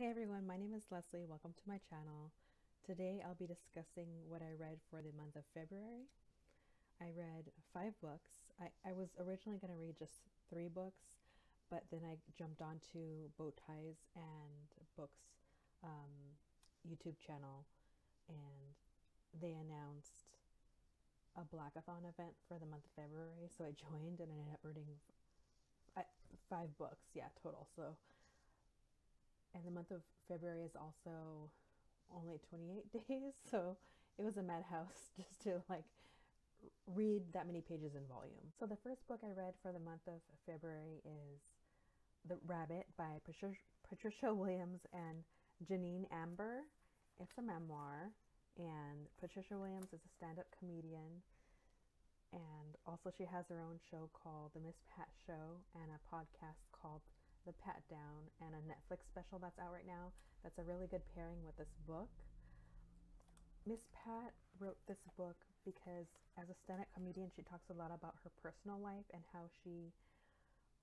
Hey everyone, my name is Leslie. Welcome to my channel. Today I'll be discussing what I read for the month of February. I read 5 books. I was originally going to read just 3 books, but then I jumped onto Bow Ties and Books YouTube channel, and they announced a Blackathon event for the month of February, so I joined and I ended up reading 5 books, yeah, total. So and the month of February is also only 28 days, so it was a madhouse just to read that many pages in volume. So the first book I read for the month of February is The Rabbit by Patricia Williams and Janine Amber. It's a memoir, and Patricia Williams is a stand-up comedian, and also she has her own show called The Miss Pat Show and a podcast called The Pat Down, and a Netflix special that's out right now that's a really good pairing with this book. Miss Pat wrote this book because as a stand-up comedian she talks a lot about her personal life and how she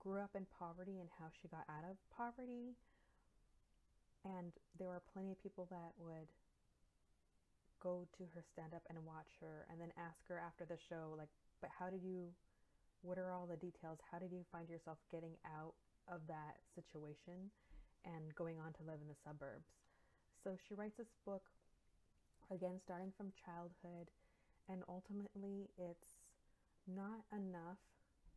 grew up in poverty and how she got out of poverty. And there were plenty of people that would go to her stand-up and watch her and then ask her after the show, like, but what are all the details? How did you find yourself getting out of that situation and going on to live in the suburbs? So she writes this book, again, starting from childhood, and ultimately it's not enough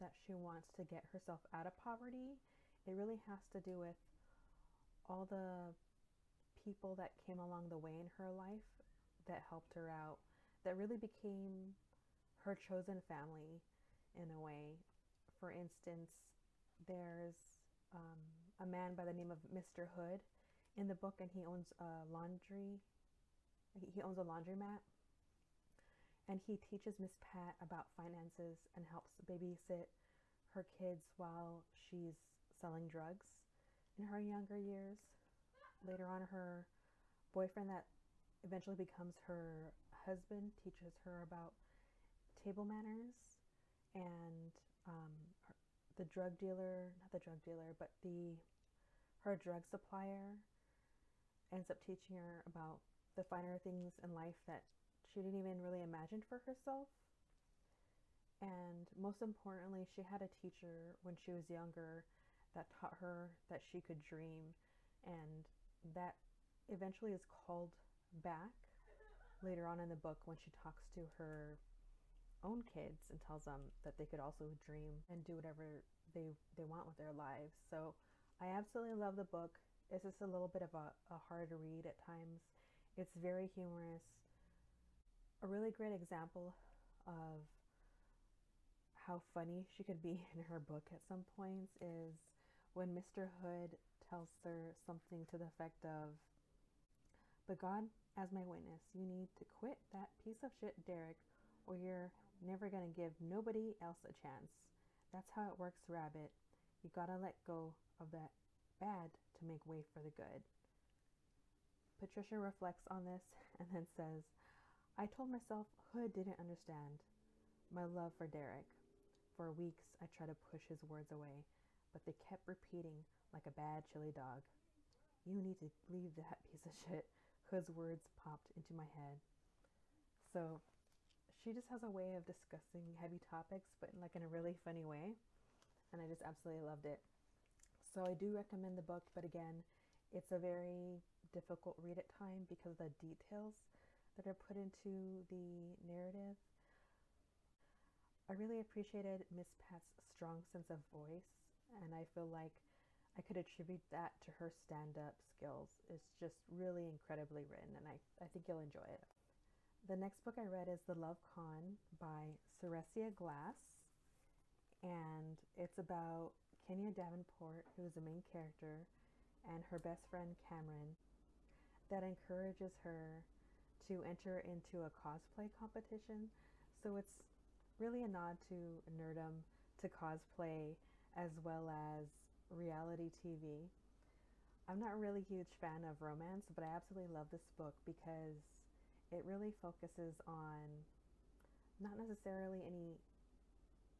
that she wants to get herself out of poverty. It really has to do with all the people that came along the way in her life that helped her out, that really became her chosen family in a way. For instance, there's a man by the name of Mr. Hood in the book, and he owns a laundromat, and he teaches Miss Pat about finances and helps babysit her kids while she's selling drugs in her younger years. Later on, her boyfriend that eventually becomes her husband teaches her about table manners, and the drug dealer, not the drug dealer, but her drug supplier ends up teaching her about the finer things in life that she didn't even really imagine for herself. And most importantly, she had a teacher when she was younger that taught her that she could dream, and that eventually is called back later on in the book when she talks to her own kids and tells them that they could also dream and do whatever they want with their lives. So I absolutely love the book. It's just a little bit of a hard read at times. It's very humorous. A really great example of how funny she could be in her book at some points is when Mr. Hood tells her something to the effect of, "But God, as my witness, you need to quit that piece of shit Derek, or you're never gonna give nobody else a chance. That's how it works, Rabbit. You gotta let go of that bad to make way for the good." Patricia reflects on this and then says, "I told myself Hood didn't understand my love for Derek. For weeks I tried to push his words away, but they kept repeating like a bad chili dog. You need to leave that piece of shit." Hood's words popped into my head. So she just has a way of discussing heavy topics, but in a really funny way, and I just absolutely loved it. So I do recommend the book, but again, it's a very difficult read at time because of the details that are put into the narrative. I really appreciated Miss Pat's strong sense of voice, and I feel like I could attribute that to her stand-up skills. It's just really incredibly written, and I think you'll enjoy it. The next book I read is The Love Con by Ceresia Glass, and it's about Kenya Davenport, who is the main character, and her best friend Cameron, that encourages her to enter into a cosplay competition. So it's really a nod to nerdom, to cosplay, as well as reality TV. I'm not really a huge fan of romance, but I absolutely love this book because it really focuses on not necessarily any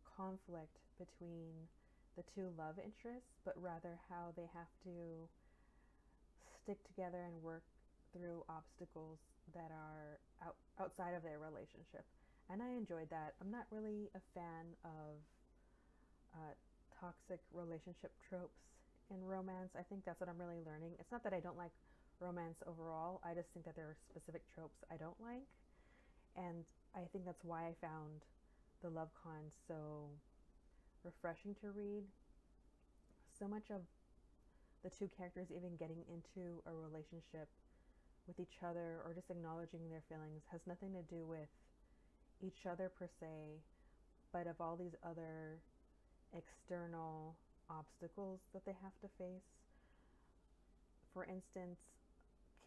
conflict between the two love interests, but rather how they have to stick together and work through obstacles that are outside of their relationship. And I enjoyed that. I'm not really a fan of uh, toxic relationship tropes in romance. I think that's what I'm really learning. It's not that I don't like romance overall, I just think that there are specific tropes I don't like. And I think that's why I found the Love Con so refreshing to read. So much of the two characters even getting into a relationship with each other or just acknowledging their feelings has nothing to do with each other per se, but of all these other external obstacles that they have to face. For instance,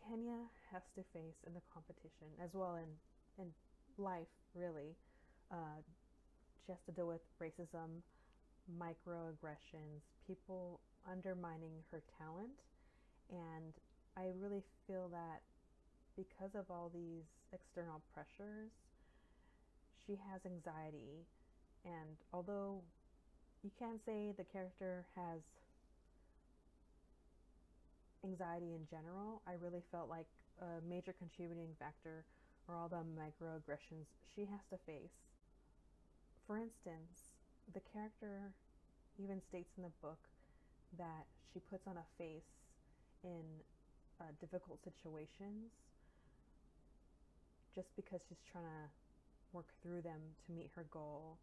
Kenya has to face in the competition, as well in life, really. Uh, she has to deal with racism, microaggressions, people undermining her talent. And I really feel that because of all these external pressures, she has anxiety. And although you can't say the character has anxiety in general, I really felt like a major contributing factor are all the microaggressions she has to face. For instance, the character even states in the book that she puts on a face in difficult situations just because she's trying to work through them to meet her goal.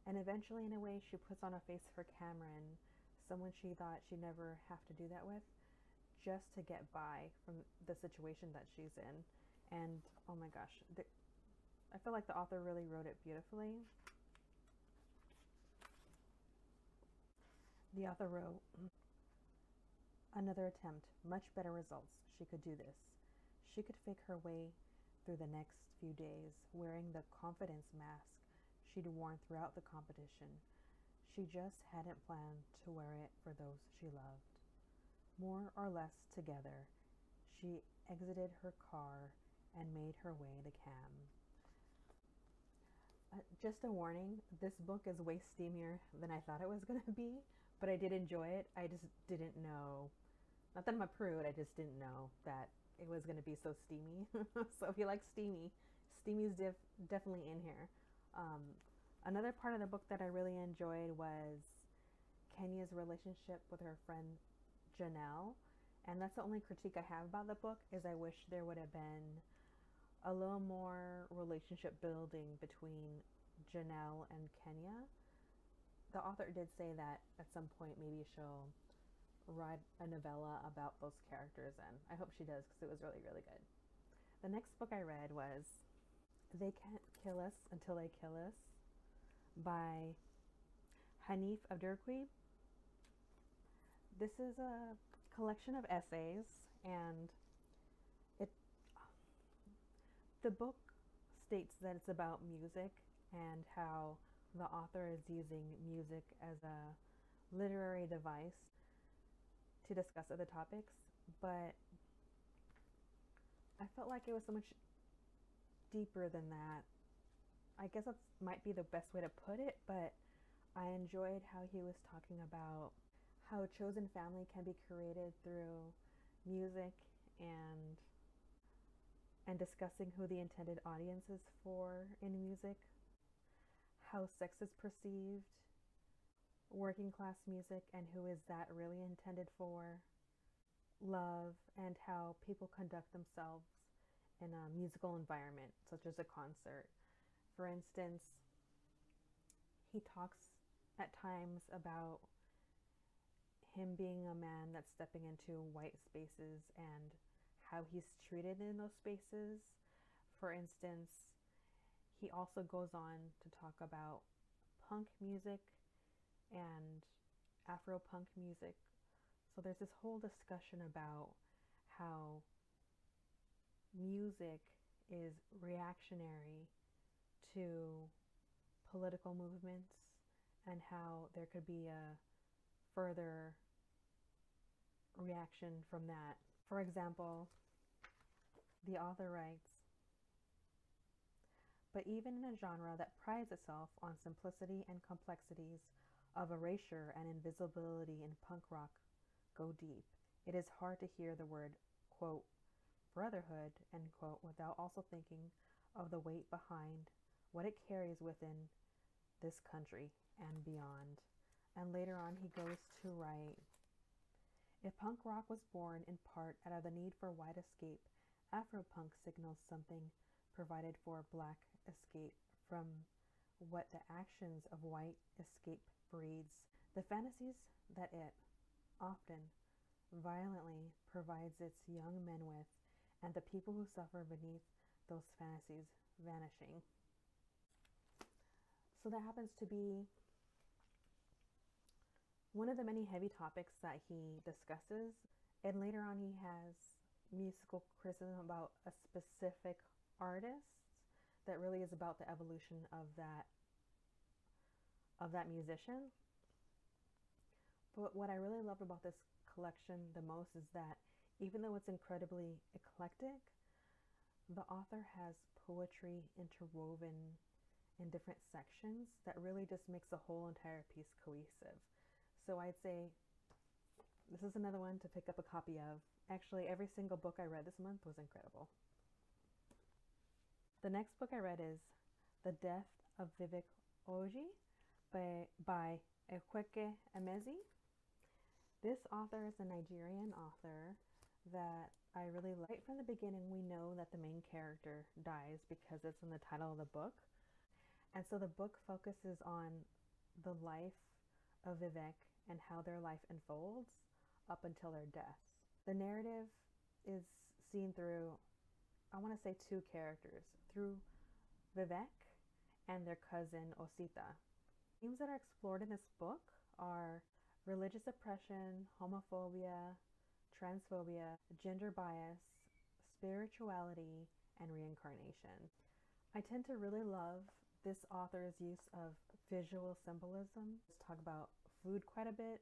And eventually, in a way, she puts on a face for Cameron, someone she thought she'd never have to do that with, just to get by from the situation that she's in. And oh my gosh, I feel like the author really wrote it beautifully. The author wrote, another attempt, much better results. She could do this. She could fake her way through the next few days, wearing the confidence mask she'd worn throughout the competition. She just hadn't planned to wear it for those she loved. More or less together, she exited her car and made her way to Cam. Just a warning, this book is way steamier than I thought it was going to be, but I did enjoy it. I just didn't know. Not that I'm a prude, I just didn't know that it was going to be so steamy. So if you like steamy, steamy's definitely in here. Another part of the book that I really enjoyed was Kenya's relationship with her friend Janelle. And that's the only critique I have about the book, is I wish there would have been a little more relationship building between Janelle and Kenya. The author did say that at some point maybe she'll write a novella about those characters, and I hope she does because it was really, really good. The next book I read was They Can't Kill Us Until They Kill Us by Hanif Abdurraqib. This is a collection of essays, and the book states that it's about music and how the author is using music as a literary device to discuss other topics, but I felt like it was so much deeper than that. I guess that might be the best way to put it, but I enjoyed how he was talking about how a chosen family can be created through music and discussing who the intended audience is for in music, how sex is perceived, working class music, and who is that really intended for, love, and how people conduct themselves in a musical environment, such as a concert. For instance, he talks at times about him being a man that's stepping into white spaces and how he's treated in those spaces. For instance, he also goes on to talk about punk music and Afro-punk music. So there's this whole discussion about how music is reactionary to political movements and how there could be a further reaction from that. For example, the author writes, but even in a genre that prides itself on simplicity and complexities of erasure and invisibility in punk rock go deep, it is hard to hear the word quote, brotherhood, end quote, without also thinking of the weight behind what it carries within this country and beyond. And later on, he goes to write, if punk rock was born in part out of the need for white escape, Afropunk signals something provided for black escape from what the actions of white escape breeds. The fantasies that it often violently provides its young men with, and the people who suffer beneath those fantasies vanishing. So that happens to be one of the many heavy topics that he discusses. And later on, he has musical criticism about a specific artist that really is about the evolution of that musician. But what I really loved about this collection the most is that even though it's incredibly eclectic, the author has poetry interwoven in different sections that really just makes the whole entire piece cohesive. So I'd say this is another one to pick up a copy of. Actually, every single book I read this month was incredible. The next book I read is The Death of Vivek Oji by Ekweke Emezi. This author is a Nigerian author that I really like. Right from the beginning, we know that the main character dies because it's in the title of the book. And so the book focuses on the life of Vivek and how their life unfolds up until their death. The narrative is seen through, I want to say, two characters, through Vivek and their cousin Osita. Themes that are explored in this book are religious oppression, homophobia, transphobia, gender bias, spirituality, and reincarnation. I tend to really love this author's use of visual symbolism. Let's talk about food quite a bit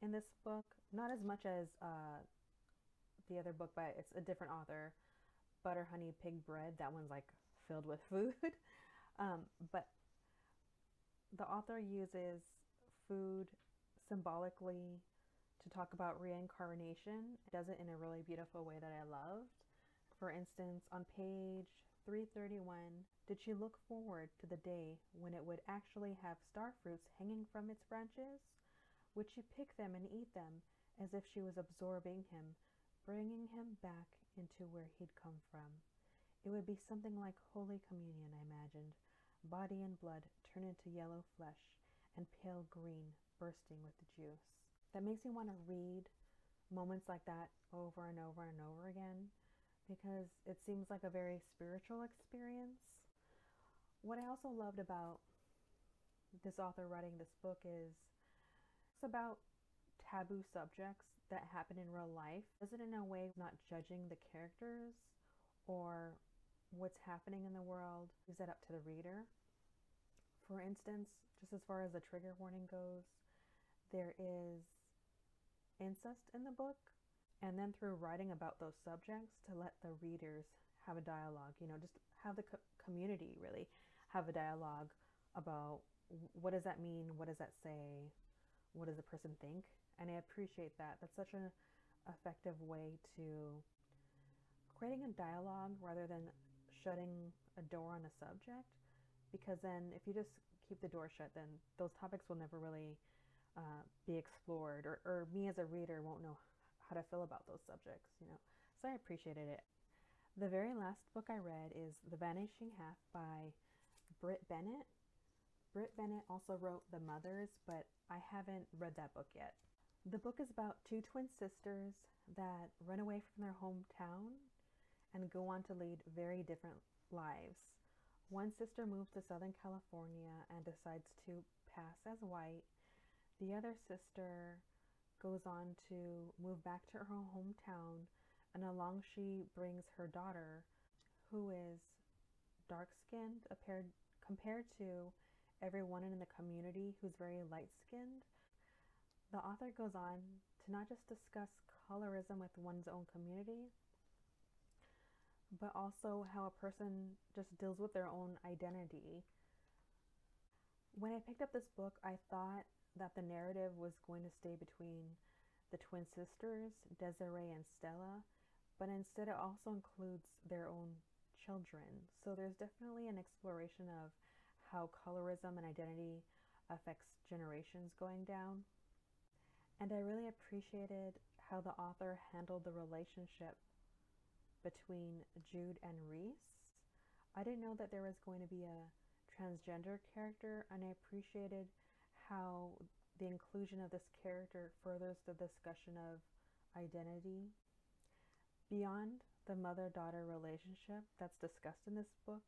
in this book. Not as much as the other book, but it's a different author, Butter, Honey, Pig Bread. That one's like filled with food. But the author uses food symbolically to talk about reincarnation. It does it in a really beautiful way that I loved. For instance, on page 331, did she look forward to the day when it would actually have star fruits hanging from its branches? Would she pick them and eat them as if she was absorbing him, bringing him back into where he'd come from? It would be something like Holy Communion, I imagined. Body and blood turn into yellow flesh and pale green bursting with the juice. That makes me want to read moments like that over and over and over again because it seems like a very spiritual experience. What I also loved about this author writing this book is it's about taboo subjects that happen in real life. Does it in a way not judging the characters or what's happening in the world, leaves that up to the reader. For instance, just as far as the trigger warning goes, there is incest in the book, and then through writing about those subjects to let the readers have a dialogue, just have the community really have a dialogue about what does that mean, what does that say, what does the person think. And I appreciate that. That's such an effective way to creating a dialogue rather than shutting a door on a subject, because then if you just keep the door shut, then those topics will never really be explored, or me as a reader won't know how to feel about those subjects, So I appreciated it. The very last book I read is The Vanishing Half by Brit Bennett. Brit Bennett also wrote The Mothers, but I haven't read that book yet. The book is about two twin sisters that run away from their hometown and go on to lead very different lives. One sister moves to Southern California and decides to pass as white. The other sister goes on to move back to her hometown, and along she brings her daughter, who is dark-skinned compared to everyone in the community who's very light-skinned. The author goes on to not just discuss colorism with one's own community, but also how a person just deals with their own identity. When I picked up this book, I thought that the narrative was going to stay between the twin sisters, Desiree and Stella, but instead it also includes their own children. So there's definitely an exploration of how colorism and identity affects generations going down. And I really appreciated how the author handled the relationship between Jude and Reese. I didn't know that there was going to be a transgender character, and I appreciated how the inclusion of this character furthers the discussion of identity. Beyond the mother daughter relationship that's discussed in this book,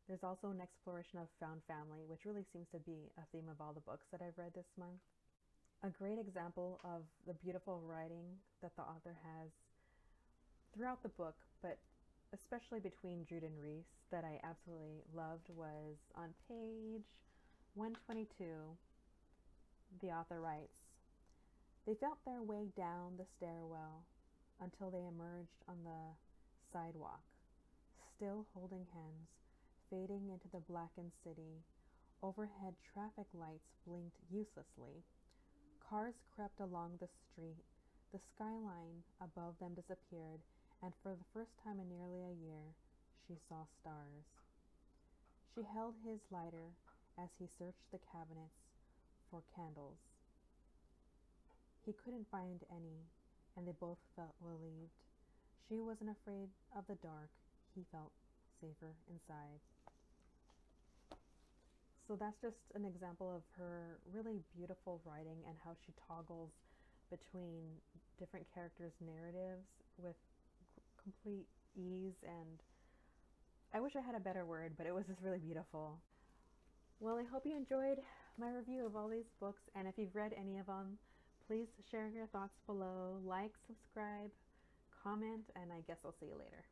there's also an exploration of found family, which really seems to be a theme of all the books that I've read this month. A great example of the beautiful writing that the author has throughout the book, but especially between Jude and Reese, that I absolutely loved was on page 122. The author writes, "They felt their way down the stairwell until they emerged on the sidewalk, still holding hands, fading into the blackened city. Overhead traffic lights blinked uselessly. Cars crept along the street. The skyline above them disappeared, and for the first time in nearly a year, she saw stars." She held his lighter as he searched the cabinets for candles. He couldn't find any, and they both felt relieved. She wasn't afraid of the dark. He felt safer inside. So that's just an example of her really beautiful writing and how she toggles between different characters' narratives with complete ease, and I wish I had a better word, but it was just really beautiful. Well, I hope you enjoyed my review of all these books, and if you've read any of them, please share your thoughts below, like, subscribe, comment, and I guess I'll see you later.